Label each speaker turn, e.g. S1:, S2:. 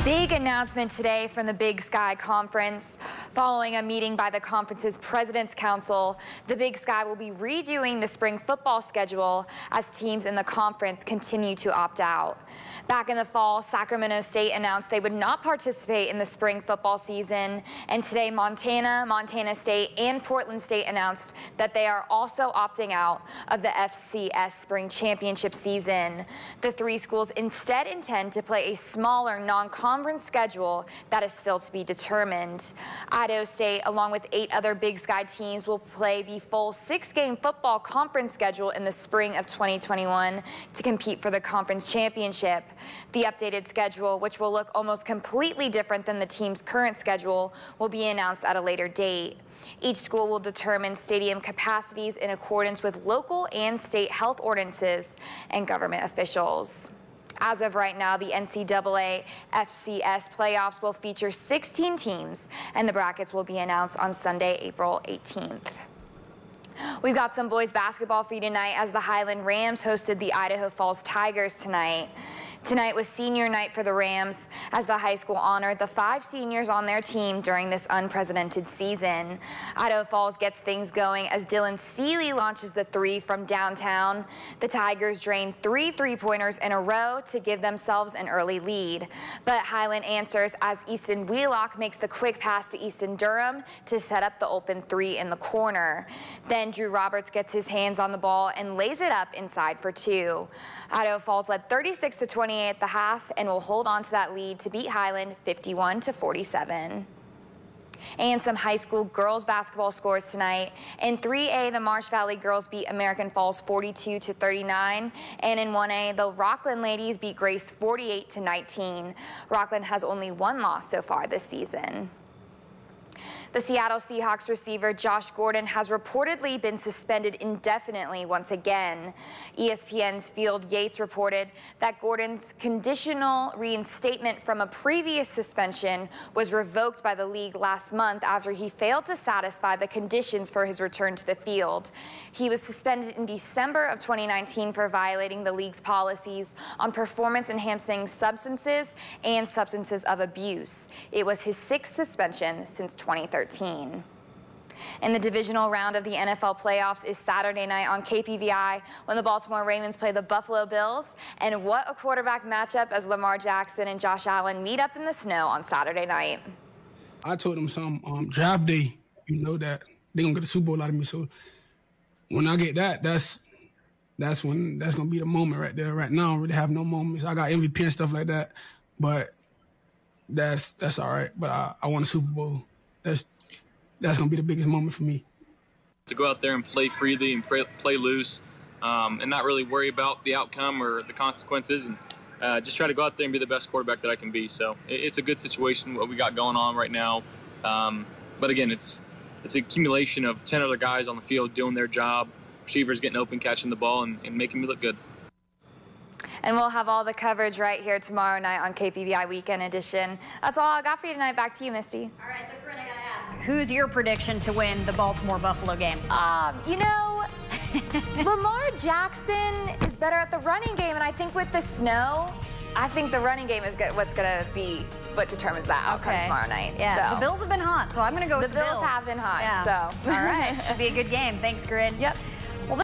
S1: Big announcement today from the Big Sky Conference. Following a meeting by the conference's President's Council, the Big Sky will be redoing the spring football schedule as teams in the conference continue to opt out. Back in the fall, Sacramento State announced they would not participate in the spring football season, and today Montana, Montana State, and Portland State announced that they are also opting out of the FCS Spring Championship season. The three schools instead intend to play a smaller non-conference schedule that is still to be determined. Idaho State, along with 8 other Big Sky teams, will play the full 6-game football conference schedule in the spring of 2021 to compete for the conference championship. The updated schedule, which will look almost completely different than the team's current schedule, will be announced at a later date. Each school will determine stadium capacities in accordance with local and state health ordinances and government officials. As of right now, the NCAA FCS playoffs will feature 16 teams, and the brackets will be announced on Sunday, April 18th. We've got some boys basketball for you tonight as the Highland Rams hosted the Idaho Falls Tigers tonight. Tonight was senior night for the Rams as the high school honored the 5 seniors on their team during this unprecedented season. Idaho Falls gets things going as Dylan Seeley launches the 3 from downtown. The Tigers drained 3 3-pointers in a row to give themselves an early lead. But Highland answers as Easton Wheelock makes the quick pass to Easton Durham to set up the open 3 in the corner. Then Drew Roberts gets his hands on the ball and lays it up inside for 2. Idaho Falls led 36-28 at the half and will hold on to that lead to beat Highland 51-47. And some high school girls basketball scores tonight. In 3A, the Marsh Valley girls beat American Falls 42-39. And in 1A, the Rockland ladies beat Grace 48-19. Rockland has only 1 loss so far this season. The Seattle Seahawks receiver Josh Gordon has reportedly been suspended indefinitely once again. ESPN's Field Yates reported that Gordon's conditional reinstatement from a previous suspension was revoked by the league last month after he failed to satisfy the conditions for his return to the field. He was suspended in December of 2019 for violating the league's policies on performance-enhancing substances and substances of abuse. It was his 6th suspension since 2013. And the divisional round of the NFL playoffs is Saturday night on KPVI when the Baltimore Ravens play the Buffalo Bills. And what a quarterback matchup as Lamar Jackson and Josh Allen meet up in the snow on Saturday night.
S2: I told them draft day, you know that they're going to get the Super Bowl out of me. So when I get that, that's going to be the moment right there. Right now, I don't really have no moments. I got MVP and stuff like that, but that's all right. But I want a Super Bowl. That's going to be the biggest moment for me.
S3: To go out there and play freely and play loose and not really worry about the outcome or the consequences, and just try to go out there and be the best quarterback that I can be. So it's a good situation, what we got going on right now. But again, it's an accumulation of 10 other guys on the field doing their job, receivers getting open, catching the ball, and making me look good.
S1: And we'll have all the coverage right here tomorrow night on KPVI Weekend Edition. That's all I got for you tonight. Back to you, Misty.
S4: All right, so Corinne, I gotta ask, who's your prediction to win the Baltimore-Buffalo game?
S1: You know, Lamar Jackson is better at the running game, and I think with the snow, I think the running game is what's going to be what determines that outcome tomorrow night.
S4: Yeah,
S1: so.
S4: The Bills have been hot, so I'm going to go with the Bills.
S1: The Bills have been hot,
S4: yeah.
S1: so.
S4: All right, should be a good game. Thanks, Corinne.
S1: Yep.